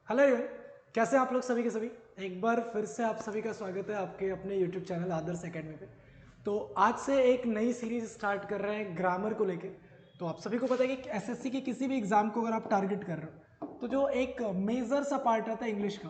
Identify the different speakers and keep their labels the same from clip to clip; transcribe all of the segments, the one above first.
Speaker 1: Hello everyone, कैसे हैं आप लोग सभी के सभी। एक बार फिर से आप सभी का स्वागत है आपके अपने यूट्यूब चैनल आदर्श एकेडमी पे। तो आज से एक नई सीरीज स्टार्ट कर रहे हैं ग्रामर को लेके। तो आप सभी को पता है कि एसएससी की किसी भी एग्जाम को अगर आप टारगेट कर रहे हो तो जो एक मेजर सा पार्ट रहता है इंग्लिश का,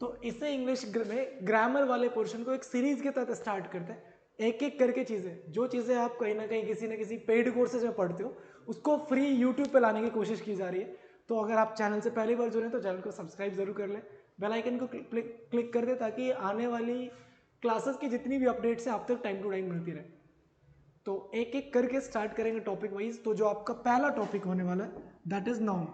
Speaker 1: तो इसे इंग्लिश में ग्रामर वाले पोर्शन को एक सीरीज के तहत स्टार्ट करते हैं। एक एक करके चीज़ें, जो चीज़ें आप कहीं ना किसी पेड कोर्सेज में पढ़ते हो, उसको फ्री यूट्यूब पे लाने की कोशिश की जा रही है। तो अगर आप चैनल से पहली बार जुड़े तो चैनल को सब्सक्राइब जरूर कर लें, बेल आइकन को क्लिक कर दें ताकि आने वाली क्लासेस की जितनी भी अपडेट्स हैं आप तक टाइम टू टाइम मिलती रहे। तो एक एक करके स्टार्ट करेंगे टॉपिक वाइज। तो जो आपका पहला टॉपिक होने वाला है that is noun.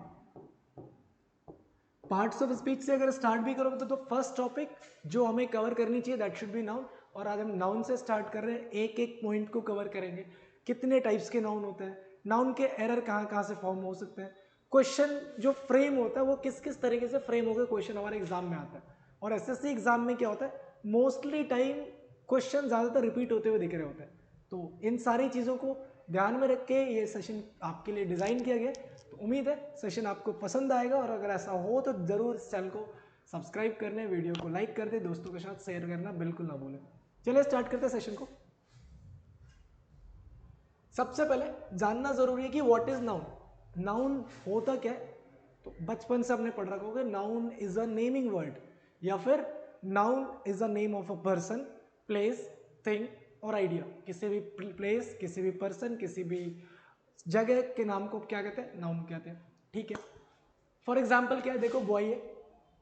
Speaker 1: Parts of speech से अगर स्टार्ट भी करोगे तो फर्स्ट टॉपिक जो हमें कवर करनी चाहिए दैट शुड बी नाउन। और आज हम नाउन से स्टार्ट कर रहे हैं, एक एक पॉइंट को कवर करेंगे। कितने टाइप्स के नाउन होते हैं, नाउन के एरर कहाँ कहाँ से फॉर्म हो सकते हैं, क्वेश्चन जो फ्रेम होता है वो किस किस तरीके से फ्रेम होकर क्वेश्चन हमारे एग्जाम में आता है। और एसएससी एग्जाम में क्या होता है, मोस्टली टाइम क्वेश्चन ज़्यादातर रिपीट होते हुए दिख रहे होते हैं। तो इन सारी चीज़ों को ध्यान में रख के ये सेशन आपके लिए डिज़ाइन किया गया। तो उम्मीद है सेशन आपको पसंद आएगा, और अगर ऐसा हो तो ज़रूर इस चैनल को सब्सक्राइब कर लें, वीडियो को लाइक कर दें, दोस्तों के साथ शेयर करना बिल्कुल ना भूलें। चलिए स्टार्ट करते हैं सेशन को। सबसे पहले जानना जरूरी है कि व्हाट इज नाउन। नाउन होता क्या है, तो बचपन से हमने पढ़ रखा होगा noun is a naming word, या फिर noun is a name of a person, place, thing और आइडिया। किसी भी प्लेस, किसी भी पर्सन, किसी भी जगह के नाम को क्या कहते हैं, नाउन कहते हैं। ठीक है, फॉर एग्जाम्पल क्या है, देखो बॉय है,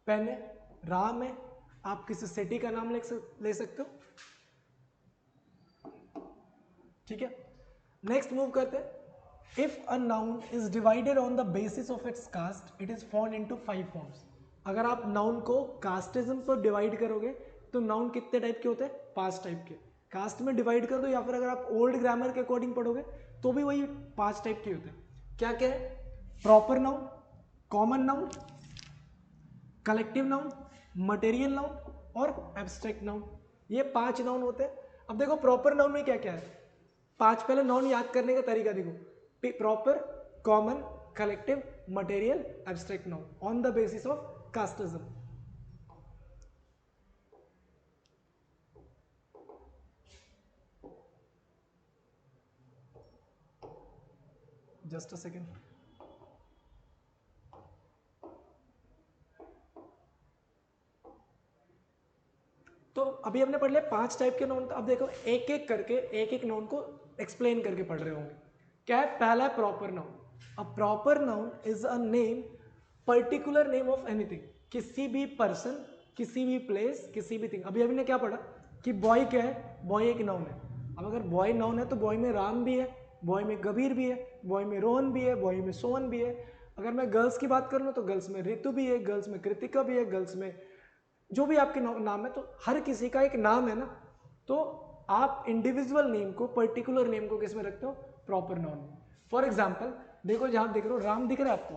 Speaker 1: पेन है, राम है, आप किसी सिटी का नाम ले सकते हो। ठीक है, नेक्स्ट मूव करते हैं। If a noun is divided on the basis of its caste it is form into 5 forms. अगर आप नाउन को कास्टिज्म पर डिवाइड करोगे तो नाउन कितने टाइप के होते हैं, 5 टाइप के। कास्ट में डिवाइड कर दो, या फिर अगर आप ओल्ड ग्रामर के अकॉर्डिंग पढ़ोगे तो भी वही 5 टाइप के होते हैं। क्या क्या है, proper noun, common noun, collective noun, material noun और एब्स्ट्रैक्ट नाउन। ये 5 नाउन होते हैं। अब देखो प्रॉपर नाउन में क्या क्या है, 5 पहले नाउन याद करने का तरीका देखो, proper, common, collective, material, abstract noun on the basis of casteism. Just a second. तो अभी हमने पढ़ लिया 5 टाइप के नाउन। अब देखो एक एक करके एक एक नाउन को एक्सप्लेन करके पढ़ रहे होंगे। क्या है, पहला है proper noun. A proper noun is a name, particular name of anything. किसी भी पर्सन, किसी भी प्लेस, किसी भी थिंग। अभी अभी ने क्या पढ़ा कि बॉय क्या है, बॉय एक नाउन है। अब अगर बॉय नाउन है तो बॉय में राम भी है, बॉय में कबीर भी है, बॉय में रोहन भी है, बॉय में सोहन भी है। अगर मैं गर्ल्स की बात करूँ तो गर्ल्स में ऋतु भी है, गर्ल्स में कृतिका भी है, गर्ल्स में जो भी आपके नाम है। तो हर किसी का एक नाम है ना, तो आप इंडिविजुअल नेम को, पर्टिकुलर नेम को किस में रखते हो, प्रॉपर नाउन में। फॉर एग्जाम्पल देखो, जहां देख रहे हो राम दिख रहा है आपको,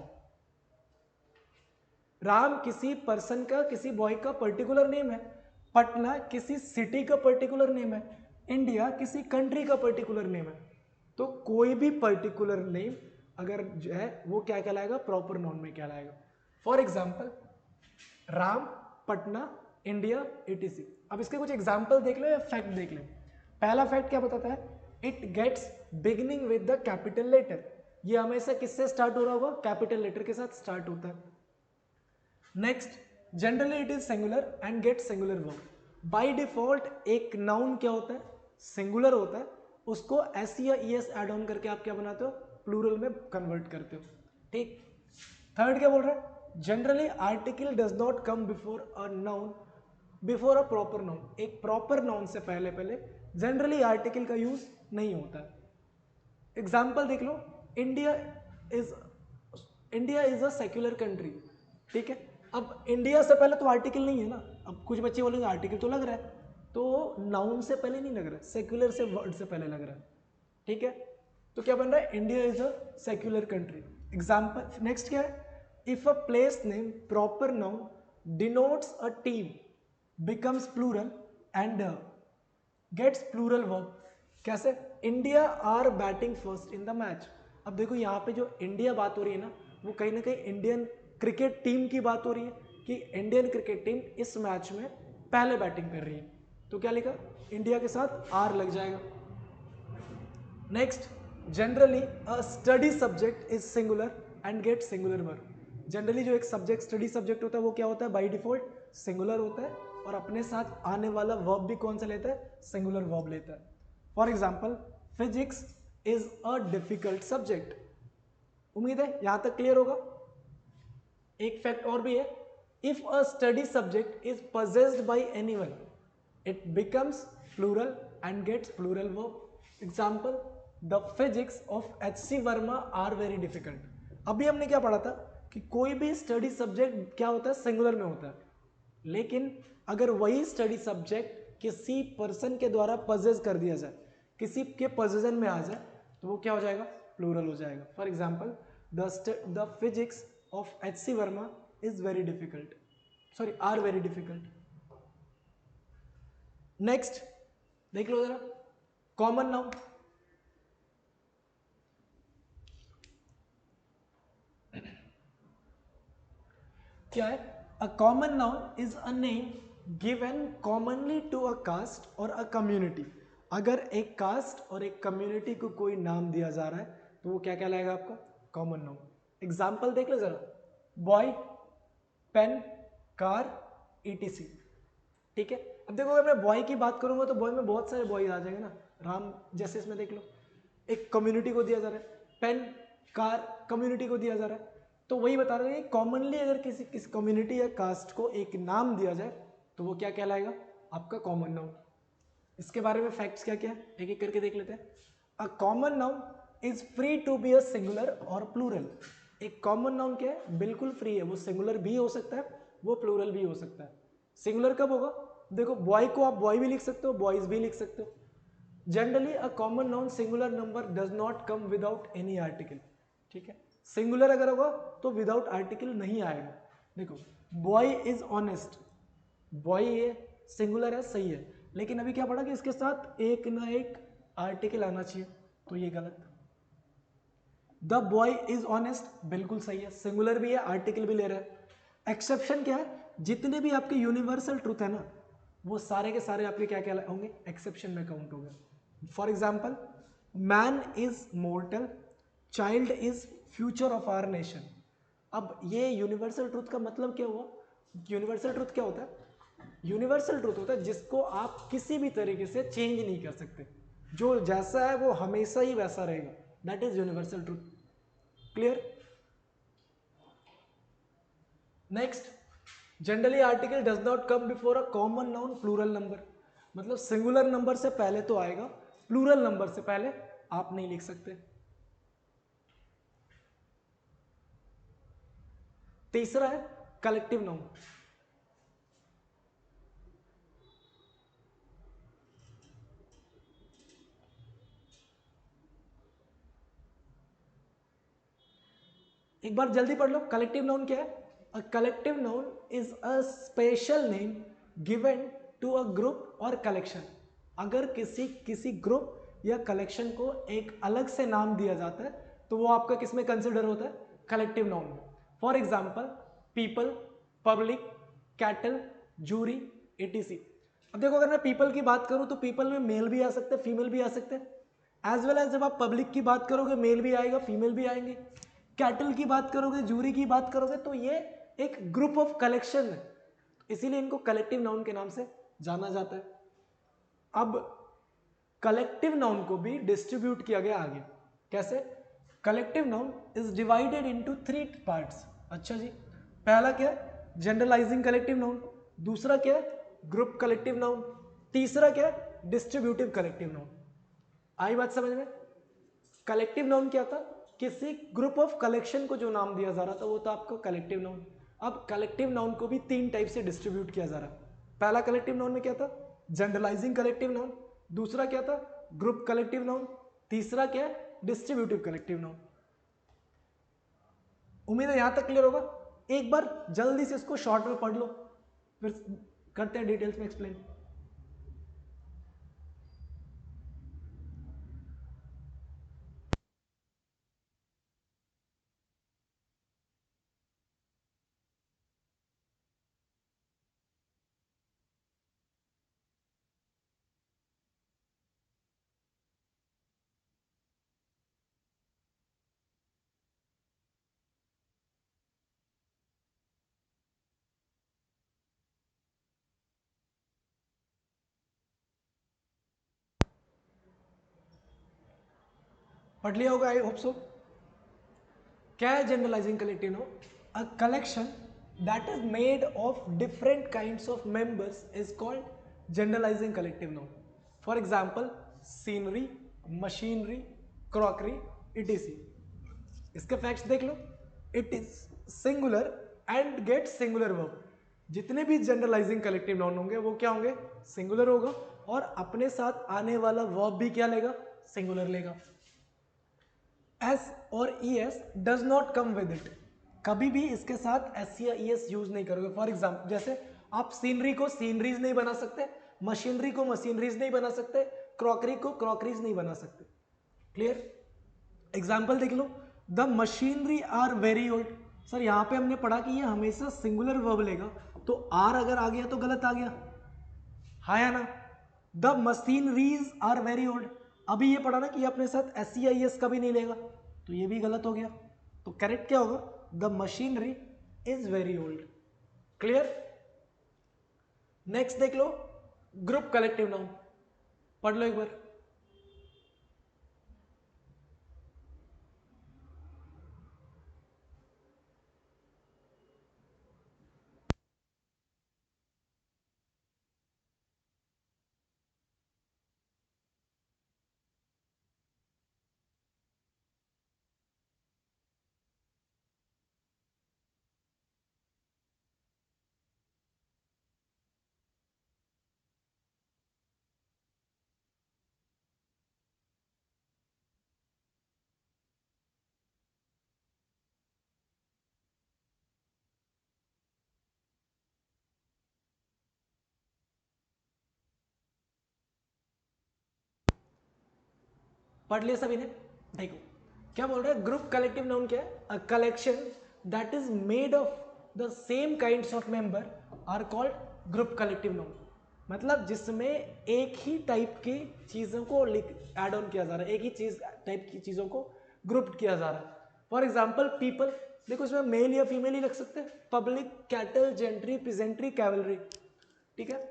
Speaker 1: राम किसी पर्सन का, किसी बॉय का पर्टिकुलर नेम है। पटना किसी सिटी का पर्टिकुलर नेम है। इंडिया किसी कंट्री का पर्टिकुलर नेम है। तो कोई भी पर्टिकुलर नेम अगर जो है वो क्या कहलाएगा, प्रॉपर नाउन में कहलाएगा। For example Ram, Patna, India, etc। अब इसके कुछ एग्जाम्पल देख लो या फैक्ट देख लो। पहला फैक्ट क्या बताता है, it gets beginning with the capital letter. ये हमेशा किससे स्टार्ट हो रहा होगा, कैपिटल लेटर के साथ स्टार्ट होता है। Next, generally it is singular and get singular verb. By default एक नाउन क्या होता है, सिंगुलर होता है, उसको एस या ई एस एड ऑन करके आप क्या बनाते हो, प्लूरल में कन्वर्ट करते हो। ठीक, थर्ड क्या बोल रहा है, generally article does not come before a noun, before a proper noun. एक प्रॉपर नाउन से पहले पहले जनरली आर्टिकल का यूज नहीं होता है। एग्जाम्पल देख लो, India is India is a secular country. ठीक है, अब इंडिया से पहले तो आर्टिकल नहीं है ना। अब कुछ बच्चे बोलेंगे आर्टिकल तो लग रहा है, तो नाउन से पहले नहीं लग रहा है, सेक्युलर से वर्ड से पहले लग रहा है। ठीक है, तो क्या बन रहा है, India is a secular country. Example next क्या है, if a place name proper noun denotes a team becomes plural and gets plural verb. कैसे, India are batting first in the match. अब देखो यहाँ पे जो इंडिया बात हो रही है ना, वो कहीं ना कहीं इंडियन क्रिकेट टीम की बात हो रही है कि इंडियन क्रिकेट टीम इस मैच में पहले बैटिंग कर रही है, तो क्या लिखा, इंडिया के साथ आर लग जाएगा। Next, generally a study subject is singular and get singular verb. Generally जो एक सब्जेक्ट स्टडी सब्जेक्ट होता है वो क्या होता है, बाय डिफॉल्ट सिंगुलर होता है और अपने साथ आने वाला वर्ब भी कौन सा लेता है, सिंगुलर वर्ब लेता है। For example, physics is a difficult subject. उम्मीद है यहां तक क्लियर होगा। एक फैक्ट और भी है, if a study subject is possessed by anyone it becomes plural and gets plural verb। Example, the physics of HC Verma are very difficult. अभी हमने क्या पढ़ा था कि कोई भी स्टडी सब्जेक्ट क्या होता है, सिंगुलर में होता है, लेकिन अगर वही स्टडी सब्जेक्ट किसी पर्सन के द्वारा पजेस कर दिया जाए, किसी के पोजेशन में आ जाए, तो वो क्या हो जाएगा, प्लूरल हो जाएगा। For example, the physics of HC Verma is very difficult, sorry are very difficult. Next देख लो जरा, कॉमन नाउन। क्या है, a common noun is a name given commonly to a caste और अ कम्युनिटी। अगर एक कास्ट और एक कम्युनिटी को कोई नाम दिया जा रहा है तो वो क्या कहलाएगा आपका, कॉमन नाउन। एग्जाम्पल देख लो जरा, बॉय, पेन, कार, ETC। ठीक है, अब देखो अगर मैं बॉय की बात करूंगा तो बॉय में बहुत सारे बॉय आ जाएंगे ना, राम जैसे इसमें देख लो, एक कम्युनिटी को दिया जा रहा है, पेन, कार कम्युनिटी को दिया जा रहा है, तो वही बता रहे हैं कॉमनली अगर किसी कम्युनिटी या कास्ट को एक नाम दिया जाए तो वो क्या कहलाएगा, आपका कॉमन नाउन। इसके बारे में फैक्ट्स क्या क्या है एक एक करके देख लेते हैं। A common noun is free to be a singular और प्लूरल। एक कॉमन नाउन क्या है, बिल्कुल फ्री है, वो सिंगुलर भी हो सकता है, वो प्लूरल भी हो सकता है। सिंगुलर कब होगा, देखो बॉय को आप बॉय भी लिख सकते हो, बॉयज भी लिख सकते हो। Generally a common noun singular number does not come without any article. ठीक है, सिंगुलर अगर होगा तो विदाउट आर्टिकल नहीं आएगा। देखो, बॉय इज ऑनेस्ट, बॉय ये सिंगुलर है, सही है, लेकिन अभी क्या पढ़ा कि इसके साथ एक ना एक आर्टिकल आना चाहिए, तो ये गलत। द बॉय इज ऑनेस्ट बिल्कुल सही है, सिंगुलर भी है, आर्टिकल भी ले रहा है। एक्सेप्शन क्या है, जितने भी आपके यूनिवर्सल ट्रूथ है ना, वो सारे के सारे आपके क्या क्या होंगे, एक्सेप्शन में काउंट होंगे। For example, man is mortal, child is future of our nation. अब ये यूनिवर्सल ट्रूथ का मतलब क्या हुआ, यूनिवर्सल ट्रूथ क्या होता है, यूनिवर्सल ट्रूथ होता है जिसको आप किसी भी तरीके से चेंज नहीं कर सकते, जो जैसा है वो हमेशा ही वैसा रहेगा, that is universal truth. Clear. Next, generally article does not come before a common noun plural number. मतलब सिंगुलर नंबर से पहले तो आएगा, प्लूरल नंबर से पहले आप नहीं लिख सकते। तीसरा है कलेक्टिव नाउन। एक बार जल्दी पढ़ लो, कलेक्टिव नाउन क्या है, a collective noun is a special name given to a group और कलेक्शन। अगर किसी ग्रुप या कलेक्शन को एक अलग से नाम दिया जाता है तो वो आपका किसमें कंसिडर होता है, कलेक्टिव नाउन में। For example, people, public, cattle, jury, ETC। अब देखो अगर मैं पीपल की बात करूं तो पीपल में मेल भी आ सकते हैं, फीमेल भी आ सकते हैं। एज वेल एज जब आप पब्लिक की बात करोगे मेल भी आएगा, फीमेल भी आएंगे। कैटल की बात करोगे, जूरी की बात करोगे, तो ये एक ग्रुप ऑफ कलेक्शन है, इसीलिए इनको कलेक्टिव नाउन के नाम से जाना जाता है। अब कलेक्टिव नाउन को भी डिस्ट्रीब्यूट किया गया आगे, कैसे, collective noun is divided into 3 parts. अच्छा जी, पहला क्या है, जनरलाइजिंग कलेक्टिव नाउन, दूसरा क्या है, ग्रुप कलेक्टिव नाउन, तीसरा क्या है, डिस्ट्रीब्यूटिव कलेक्टिव नाउन। आई बात समझ में। कलेक्टिव नाउन क्या था, किसी ग्रुप ऑफ कलेक्शन को जो नाम दिया जा रहा था वो था आपका कलेक्टिव नाउन। अब कलेक्टिव नाउन को भी 3 टाइप से डिस्ट्रीब्यूट किया जा रहा है। पहला कलेक्टिव नाउन में क्या था, जनरलाइजिंग कलेक्टिव नाउन, दूसरा क्या था, ग्रुप कलेक्टिव नाउन, तीसरा क्या है, डिस्ट्रीब्यूटिव कलेक्टिव नाउन। उम्मीद है यहां तक क्लियर होगा। एक बार जल्दी से इसको शॉर्ट में पढ़ लो, फिर करते हैं डिटेल्स में एक्सप्लेन। पढ़ लिया होगा, आई होप सो। क्या है generalizing collective noun? A collection that is made of different kinds of members is called generalizing collective noun. For example scenery, machinery, crockery, etc. इसके फैक्ट्स देख लो। It is singular and get singular verb. जितने भी generalising collective noun होंगे वो क्या होंगे? Singular होगा, और अपने साथ आने वाला वर्ब भी क्या लेगा? सिंगुलर लेगा। एस और E S does not come with it. कभी भी इसके साथ एस या ई एस यूज नहीं करोगे। फॉर एग्जाम्पल जैसे आप सीनरी को सीनरीज नहीं बना सकते, मशीनरी को मशीनरीज नहीं बना सकते, क्रॉकरी को क्रॉकरीज नहीं बना सकते। क्लियर? एग्जाम्पल देख लो। The machinery are very old. Sir यहाँ पे हमने पढ़ा कि ये हमेशा सिंगुलर वर्ब लेगा, तो आर अगर आ गया तो गलत आ गया, हाँ या ना? The machineries are very old. अभी ये पढ़ा ना कि ये अपने साथ एस सी आई एस का भी नहीं लेगा, तो ये भी गलत हो गया। तो करेक्ट क्या होगा? The machinery is very old. Clear? Next देख लो, ग्रुप कलेक्टिव नाउन। पढ़ लो एक बार। पढ़ लिया सभी ने? देखो क्या बोल रहा है। ग्रुप कलेक्टिव नाउन क्या है? A collection that is made of the same kinds of member are called group collective noun. मतलब जिसमें एक ही टाइप की चीजों को ऐड ऑन किया जा रहा है, एक ही चीज टाइप की चीजों को ग्रुप किया जा रहा है। फॉर एग्जाम्पल पीपल, देखो इसमें मेल या फीमेल ही रख सकते हैं। Public, cattle, gentry, peasantry, cavalry. ठीक है?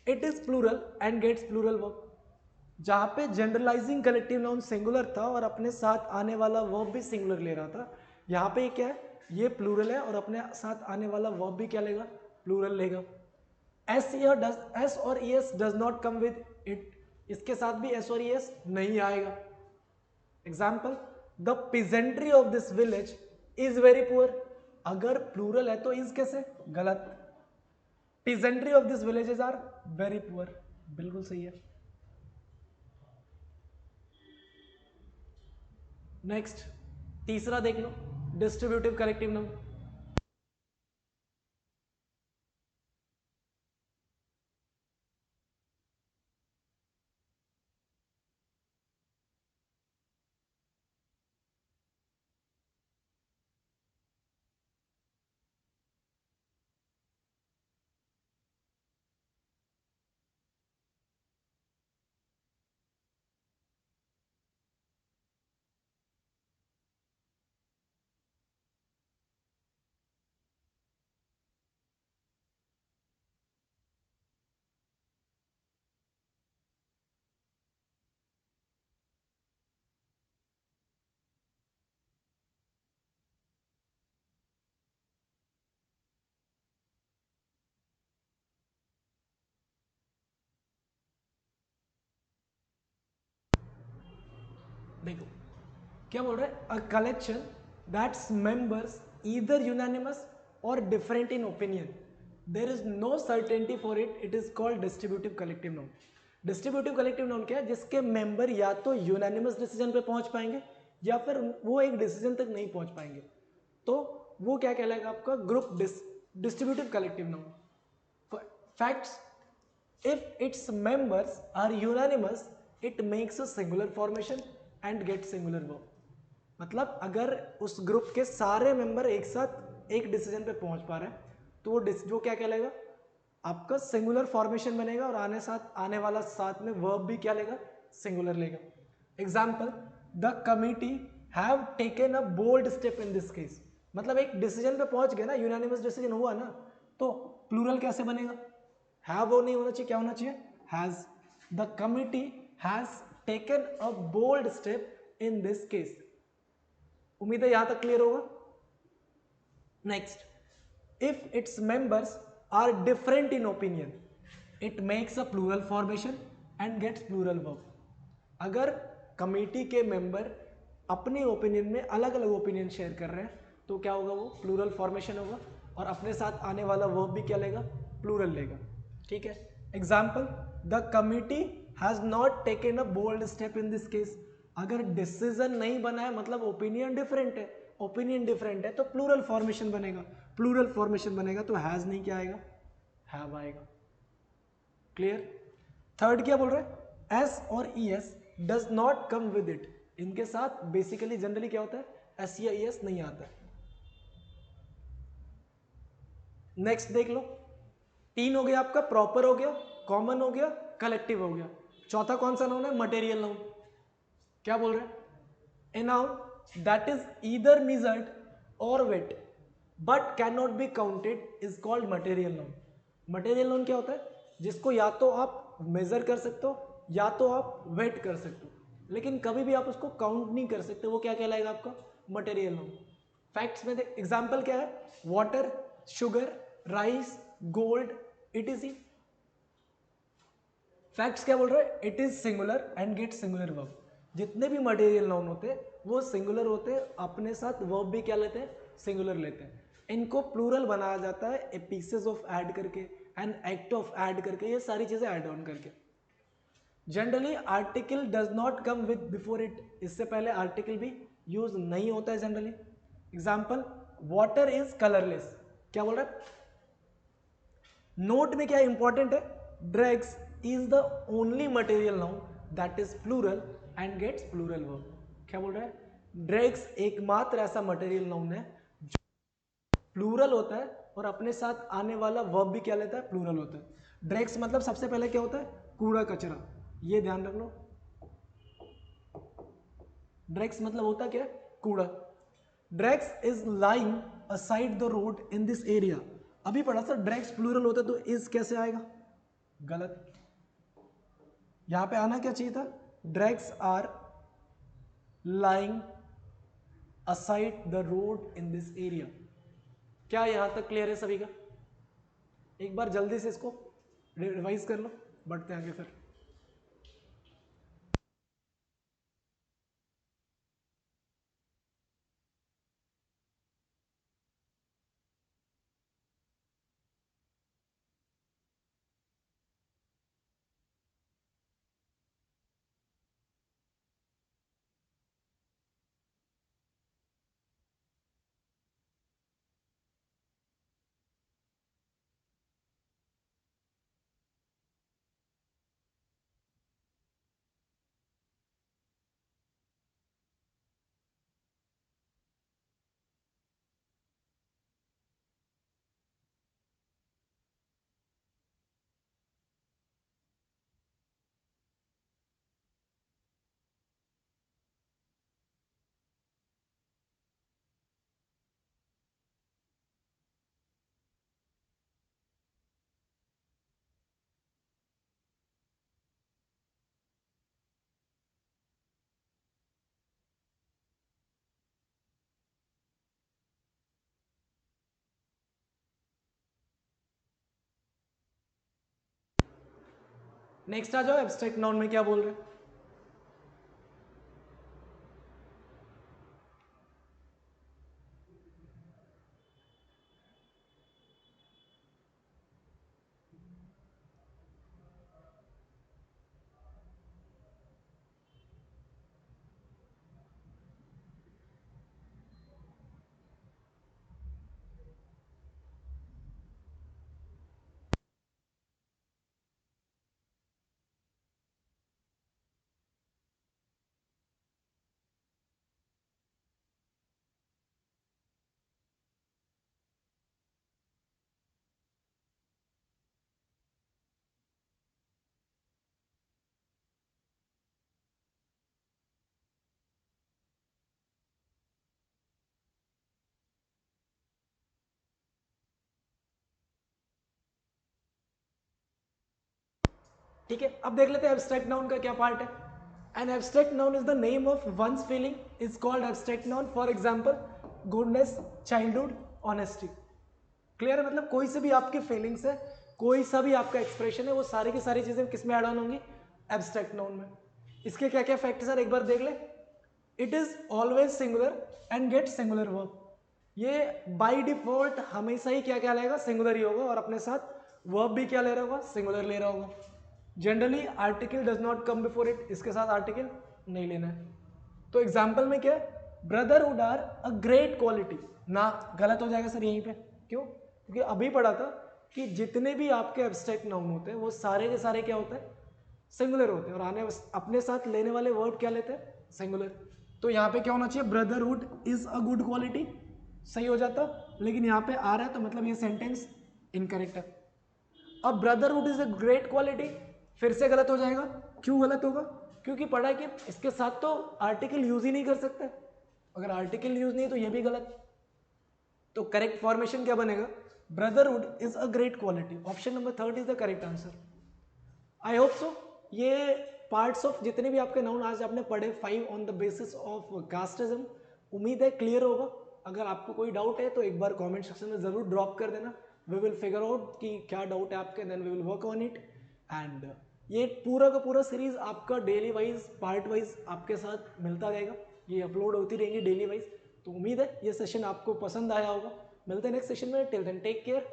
Speaker 1: It is plural and gets plural verb. जहां पे जनरलाइजिंग कलेक्टिव नाउन सिंगुलर था और अपने साथ आने वाला वर्ब भी सिंगुलर ले रहा था, यहाँ पे क्या है? ये प्लूरल है और अपने साथ आने वाला वर्ब भी क्या लेगा? प्लूरल लेगा। एस और E S does not come with it. इसके साथ भी एस और ई एस नहीं आएगा। Example, the peasantry of this village is very poor. अगर प्लूरल है तो इज कैसे? गलत। Peasantry of this villages are very poor, बिल्कुल सही है। नेक्स्ट तीसरा देख लो, डिस्ट्रीब्यूटिव कलेक्टिव नाउन। देखो क्या बोल रहा है? A collection that's members either unanimous और different in opinion, there is no certainty for it, it is called distributive collective noun. Distributive collective noun क्या है? जिसके मेंबर या तो यूनानिमस डिसीजन पे पहुंच पाएंगे या फिर वो एक डिसीजन तक नहीं पहुंच पाएंगे, तो वो क्या कहलाएगा? आपका group distributive collective noun. Facts, if its members are unanimous it makes a singular formation and gets singular verb। मतलब अगर उस ग्रुप के सारे मेंबर एक साथ एक डिसीजन पे पहुंच पा रहे हैं तो वो क्या कहलाएगा? आपका सिंगुलर फॉर्मेशन बनेगा और आने वाला साथ में वर्ब भी क्या लेगा? सिंगुलर लेगा। Example, the committee have taken a bold step in this case. मतलब एक डिसीजन पे पहुंच गए ना, यूनानिमस डिसीजन हुआ ना, तो प्लूरल कैसे बनेगा? हैव वो नहीं होना चाहिए, क्या होना चाहिए? Has. The committee has taken a bold step in this case. उम्मीद है यहां तक क्लियर होगा. Next, if its members are different in opinion, it makes a plural formation and gets plural verb. अगर कमेटी के मेंबर अपने opinion में अलग अलग ओपिनियन शेयर कर रहे हैं तो क्या होगा, वो प्लूरल फॉर्मेशन होगा और अपने साथ आने वाला वर्ब भी क्या लेगा, प्लूरल लेगा. ठीक है. Example, the committee has not taken a bold step in this case. अगर डिसीजन नहीं बना है मतलब ओपिनियन डिफरेंट है, ओपिनियन डिफरेंट है तो प्लूरल फॉर्मेशन बनेगा. प्लूरल फॉर्मेशन बनेगा तो हैज नहीं क्या आएगा, हैव आएगा. क्लियर. थर्ड क्या बोल रहे हैं, एस और E S does not come with it. इनके साथ बेसिकली जनरली क्या होता है, एस या ई एस नहीं आता है. नेक्स्ट देख लो. तीन हो गया आपका, प्रॉपर हो गया, कॉमन हो गया, कलेक्टिव हो गया. चौथा कौन सा नाउन है, मटेरियल नाउन. क्या बोल रहे हैं, a noun that is either measured और weight but can not be counted is called material noun. Material noun क्या होता है, जिसको या तो आप मेजर कर सकते हो या तो आप वेट कर सकते हो, लेकिन कभी भी आप उसको काउंट नहीं कर सकते. वो क्या कहलाएगा आपका, मटेरियल नाउन. फैक्ट्स में एग्जाम्पल क्या है, water, sugar, rice, gold, etc. Facts क्या बोल रहे हैं, it is singular and get singular verb. जितने भी मटेरियल नाउन होते हैं वो सिंगुलर होते हैं, अपने साथ वर्ब भी क्या लेते हैं, सिंगुलर लेते हैं. इनको प्लूरल बनाया जाता है ए पीसेस ऑफ ऐड करके, एन एक्ट ऑफ ऐड करके, ये सारी चीजें ऐड ऑन करके. Generally article does not come with before it. इससे पहले आर्टिकल भी यूज नहीं होता है generally. Example, water is colourless. क्या बोल रहा है, नोट में क्या इंपॉर्टेंट है, drugs is the only material noun that is plural and gets plural verb. क्या बोल रहा है, ड्रग्स एकमात्र ऐसा मटेरियल नाउन है जो प्लूरल होता है और अपने साथ आने वाला वर्ब भी क्या लेता है, प्लूरल होता है. ड्रग्स मतलब सबसे पहले क्या होता है, कूड़ा कचरा. ये ध्यान रख लो, ड्रग्स मतलब होता क्या है, कूड़ा. Drugs is lying aside the road in this area. अभी पढ़ा था ड्रग्स प्लूरल होता तो इज कैसे आएगा, गलत. यहां पे आना क्या चाहिए था, drugs are lying aside the road in this area. क्या यहां तक क्लियर है सभी का, एक बार जल्दी से इसको रिवाइज कर लो, बढ़ते हैं आगे फिर. नेक्स्ट आ जाओ, एब्स्ट्रैक्ट नाउन में क्या बोल रहे हैं. ठीक है, अब देख लेते हैं एब्स्ट्रैक्ट नाउन का क्या पार्ट है. An abstract noun is the name of one's feeling is called abstract noun. For example, goodness, childhood, honesty. Clear है? मतलब कोई से भी आपकी फीलिंग्स है, कोई सा भी आपका एक्सप्रेशन है, वो सारी की सारी चीजें किस में ऐड ऑन होंगी? एब्स्ट्रैक्ट नाउन में. इसके क्या क्या फैक्ट है सर, एक बार देख ले. It is always singular and get singular verb. ये बाय डिफॉल्ट हमेशा ही क्या क्या लेगा? सिंगुलर ही होगा, और अपने साथ वर्ब भी क्या ले रहा होगा? सिंगुलर ले रहा होगा. Generally article does not come before it, इसके साथ आर्टिकल नहीं लेना है. तो एग्जाम्पल में क्या है? Brotherhood are a great quality. ना, गलत हो जाएगा सर यहीं पे. क्यों? क्योंकि अभी पढ़ा था कि जितने भी आपके एब्स्ट्रैक्ट नाउन होते हैं वो सारे के सारे क्या होते हैं? सिंगुलर होते हैं, और आने अपने साथ लेने वाले वर्ब क्या लेते हैं? सिंगुलर. तो यहाँ पे क्या होना चाहिए? Brotherhood is a good quality, सही हो जाता. लेकिन यहाँ पे आ रहा है तो मतलब ये सेंटेंस इनकरेक्ट है. अब brotherhood is a great quality फिर से गलत हो जाएगा. क्यों गलत होगा? क्योंकि पढ़ा है कि इसके साथ तो आर्टिकल यूज ही नहीं कर सकते. अगर आर्टिकल यूज नहीं तो ये भी गलत. तो करेक्ट फॉर्मेशन क्या बनेगा? Brotherhood is a great quality. Option number 3 is the correct answer. I hope so ये पार्ट्स ऑफ जितने भी आपके नाउन आज आपने पढ़े 5 on the basis of casteism, उम्मीद है क्लियर होगा. अगर आपको कोई डाउट है तो एक बार कमेंट सेक्शन में जरूर ड्रॉप कर देना. वी विल फिगर आउट कि क्या डाउट है आपके, then we will work on it. And ये पूरा का पूरा सीरीज आपका डेली वाइज पार्ट वाइज आपके साथ मिलता रहेगा. ये अपलोड होती रहेंगी डेली वाइज. तो उम्मीद है ये सेशन आपको पसंद आया होगा. मिलते हैं नेक्स्ट सेशन में. Till then take care.